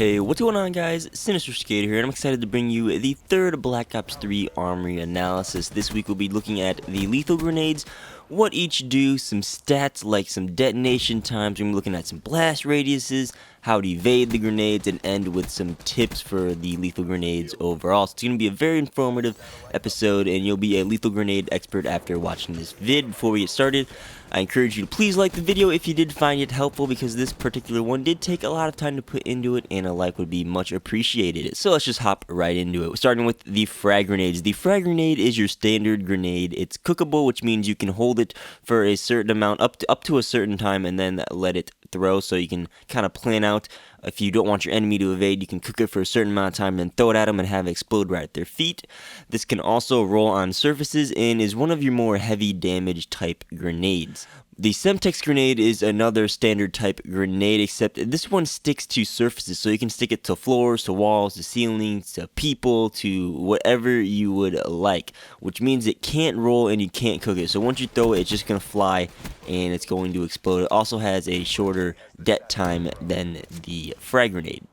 Hey, what's going on, guys? Sinister Skater here, and I'm excited to bring you the third Black Ops 3 Armory Analysis. This week we'll be looking at the lethal grenades, what each do, some stats like some detonation times, we're looking at some blast radiuses, how to evade the grenades, and end with some tips for the lethal grenades overall. So it's going to be a very informative episode, and you'll be a lethal grenade expert after watching this vid. Before we get started, I encourage you to please like the video if you did find it helpful, because this particular one did take a lot of time to put into it, and a like would be much appreciated. So let's just hop right into it. Starting with the frag grenades. The frag grenade is your standard grenade. It's cookable, which means you can hold it for a certain amount, up to a certain time, and then let it throw. So you can kind of plan out, if you don't want your enemy to evade, you can cook it for a certain amount of time, then throw it at them and have it explode right at their feet. This can also roll on surfaces and is one of your more heavy damage type grenades. The Semtex grenade is another standard type grenade, except this one sticks to surfaces, so you can stick it to floors, to walls, to ceilings, to people, to whatever you would like, which means it can't roll and you can't cook it. So once you throw it, it's just going to fly and it's going to explode. It also has a shorter det time than the frag grenade.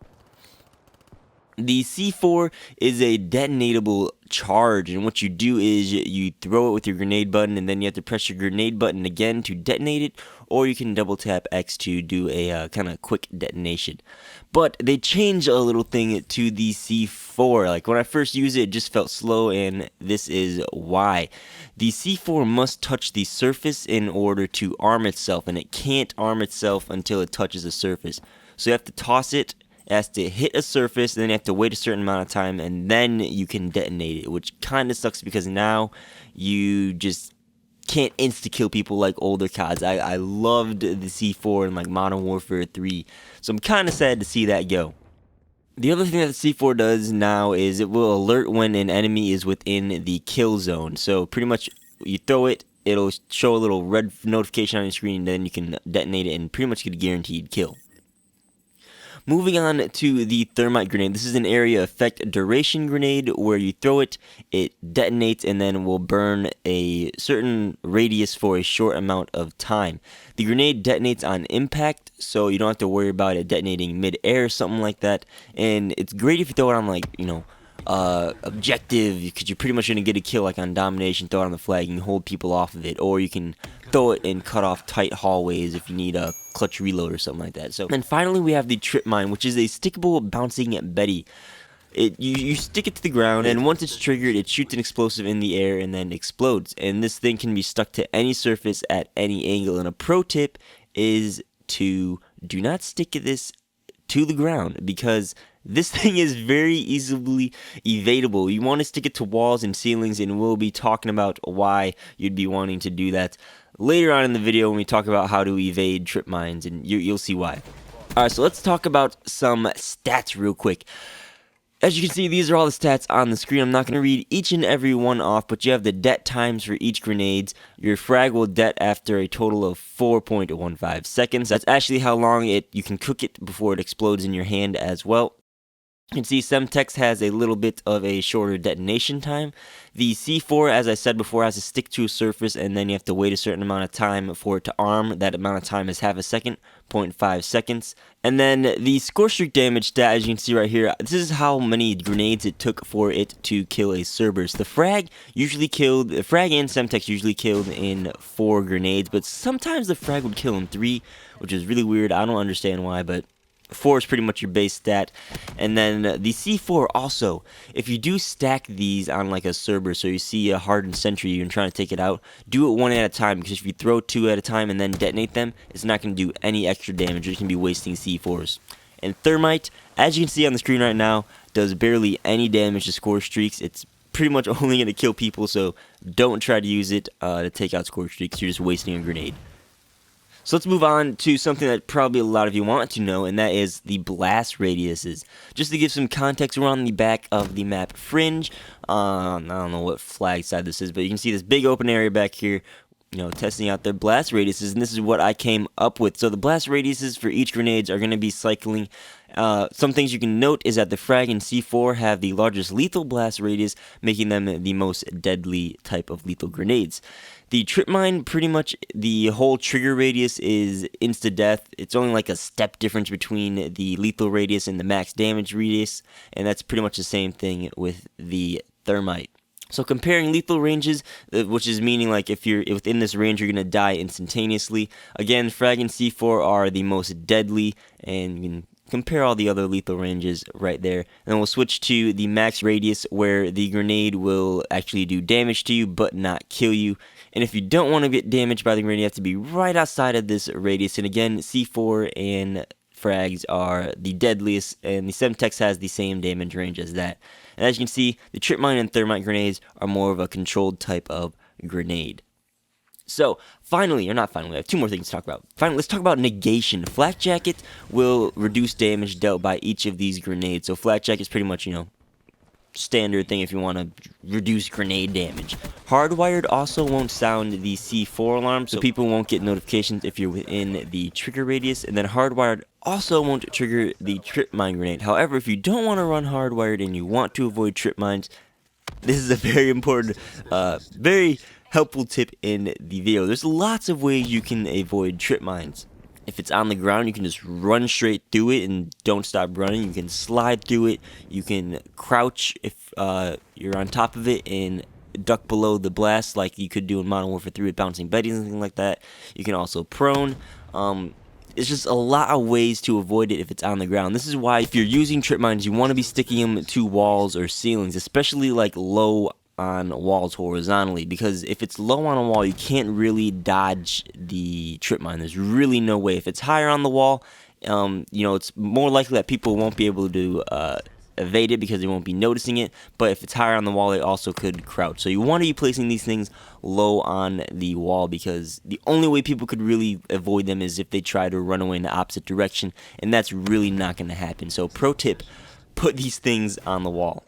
The C4 is a detonatable charge, and what you do is you throw it with your grenade button, and then you have to press your grenade button again to detonate it, or you can double tap X to do a kind of quick detonation. But they changed a little thing to the C4. Like when I first used it, it just felt slow, and this is why. The C4 must touch the surface in order to arm itself, and it can't arm itself until it touches the surface. So you have to toss it. It has to hit a surface, and then you have to wait a certain amount of time, and then you can detonate it, which kind of sucks because now you just can't insta-kill people like older CODs. I loved the C4 in like Modern Warfare 3, so I'm kind of sad to see that go. The other thing that the C4 does now is it will alert when an enemy is within the kill zone. So pretty much you throw it, it'll show a little red notification on your screen, and then you can detonate it and pretty much get a guaranteed kill. Moving on to the Thermite grenade. This is an area effect duration grenade where you throw it, it detonates, and then will burn a certain radius for a short amount of time. The grenade detonates on impact, so you don't have to worry about it detonating mid-air or something like that. And it's great if you throw it on, like, objective, because you're pretty much going to get a kill, like on domination, throw it on the flag, and hold people off of it. Or you can throw it and cut off tight hallways if you need a clutch reload or something like that. So, and finally we have the TRIPMINE, which is a stickable bouncing Betty. You stick it to the ground, and once it's triggered, it shoots an explosive in the air and then explodes. And this thing can be stuck to any surface at any angle. And a pro tip is to do not stick this to the ground, because this thing is very easily evadable. You want to stick it to walls and ceilings, and we'll be talking about why you'd be wanting to do that later on in the video when we talk about how to evade trip mines, and you'll see why. Alright, so let's talk about some stats real quick. As you can see, these are all the stats on the screen. I'm not going to read each and every one off, but you have the det times for each grenades. Your frag will det after a total of 4.15 seconds. That's actually how long you can cook it before it explodes in your hand as well. You can see Semtex has a little bit of a shorter detonation time. The C4, as I said before, has to stick to a surface, and then you have to wait a certain amount of time for it to arm. That amount of time is half a second, 0.5 seconds. And then the scorestreak damage stat, as you can see right here, this is how many grenades it took for it to kill a Cerberus. The Frag and Semtex usually killed in 4 grenades, but sometimes the Frag would kill in 3, which is really weird. I don't understand why, but 4 is pretty much your base stat. And then the C4 also, if you do stack these on like a Cerberus, so you see a hardened sentry and you're trying to take it out, do it one at a time, because if you throw 2 at a time and then detonate them, it's not going to do any extra damage. You're going to be wasting C4s. And Thermite, as you can see on the screen right now, does barely any damage to score streaks. It's pretty much only going to kill people, so don't try to use it to take out score streaks. You're just wasting a grenade. So let's move on to something that probably a lot of you want to know, and that is the blast radiuses. Just to give some context, we're on the back of the map Fringe. I don't know what flag side this is, but you can see this big open area back here, testing out their blast radiuses, and this is what I came up with. So the blast radiuses for each grenades are going to be cycling. Some things you can note is that the Frag and C4 have the largest lethal blast radius, making them the most deadly type of lethal grenades. The TRIPMINE, pretty much the whole trigger radius is insta-death. It's only like a step difference between the lethal radius and the max damage radius, and that's pretty much the same thing with the Thermite. So comparing lethal ranges, which is meaning like if you're within this range, you're going to die instantaneously. Again, Frag and C4 are the most deadly, and you can compare all the other lethal ranges right there. And then we'll switch to the max radius, where the grenade will actually do damage to you but not kill you. And if you don't want to get damaged by the grenade, you have to be right outside of this radius. And again, C4 and Frags are the deadliest, and the Semtex has the same damage range as that. And as you can see, the TRIPMINE and Thermite grenades are more of a controlled type of grenade. So, finally, or not finally, I have two more things to talk about. Finally, let's talk about negation. Flak Jacket will reduce damage dealt by each of these grenades. So, Flak Jacket is pretty much, standard thing if you want to reduce grenade damage. Hardwired also won't sound the C4 alarm, so people won't get notifications if you're within the trigger radius. And then Hardwired also won't trigger the TRIPMINE grenade. However, if you don't want to run Hardwired and you want to avoid TRIPMINEs, this is a very important, very helpful tip in the video. There's lots of ways you can avoid TRIPMINEs. If it's on the ground, you can just run straight through it and don't stop running. You can slide through it. You can crouch if you're on top of it and duck below the blast like you could do in Modern Warfare 3 with bouncing betties and things like that. You can also prone. It's just a lot of ways to avoid it if it's on the ground. This is why if you're using TRIPMINEs, you want to be sticking them to walls or ceilings, especially like low on walls horizontally, because if it's low on a wall, you can't really dodge the TRIPMINE. There's really no way. If it's higher on the wall, it's more likely that people won't be able to evade it because they won't be noticing it. But if it's higher on the wall, they also could crouch. So you want to be placing these things low on the wall, because the only way people could really avoid them is if they try to run away in the opposite direction, and that's really not going to happen. So pro tip, put these things on the wall.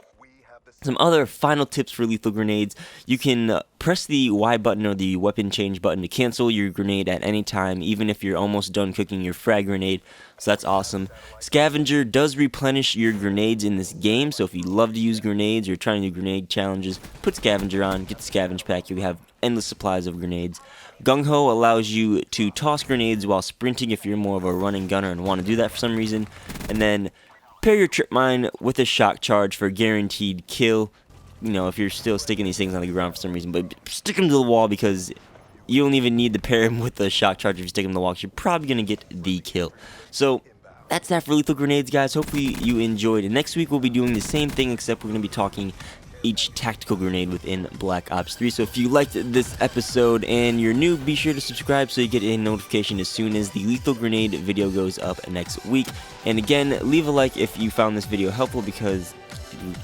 Some other final tips for lethal grenades: you can press the Y button or the weapon change button to cancel your grenade at any time, even if you're almost done cooking your frag grenade, so that's awesome. Scavenger does replenish your grenades in this game, so if you love to use grenades or trying to do grenade challenges, put Scavenger on, get the Scavenge pack, you have endless supplies of grenades. GUNG-HO allows you to toss grenades while sprinting if you're more of a running gunner and want to do that for some reason. And then pair your TRIPMINE with a shock charge for a guaranteed kill, if you're still sticking these things on the ground for some reason. But stick them to the wall, because you don't even need to pair them with the shock charge if you stick them to the wall, because you're probably going to get the kill. So that's that for lethal grenades, guys. Hopefully you enjoyed. And next week we'll be doing the same thing, except we're going to be talking each tactical grenade within Black Ops 3. So if you liked this episode and you're new, be sure to subscribe so you get a notification as soon as the lethal grenade video goes up next week. And again, leave a like if you found this video helpful, because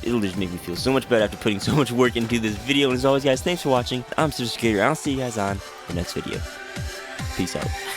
it'll just make me feel so much better after putting so much work into this video. And as always, guys, thanks for watching. I'm Skater. I'll see you guys on the next video. Peace out.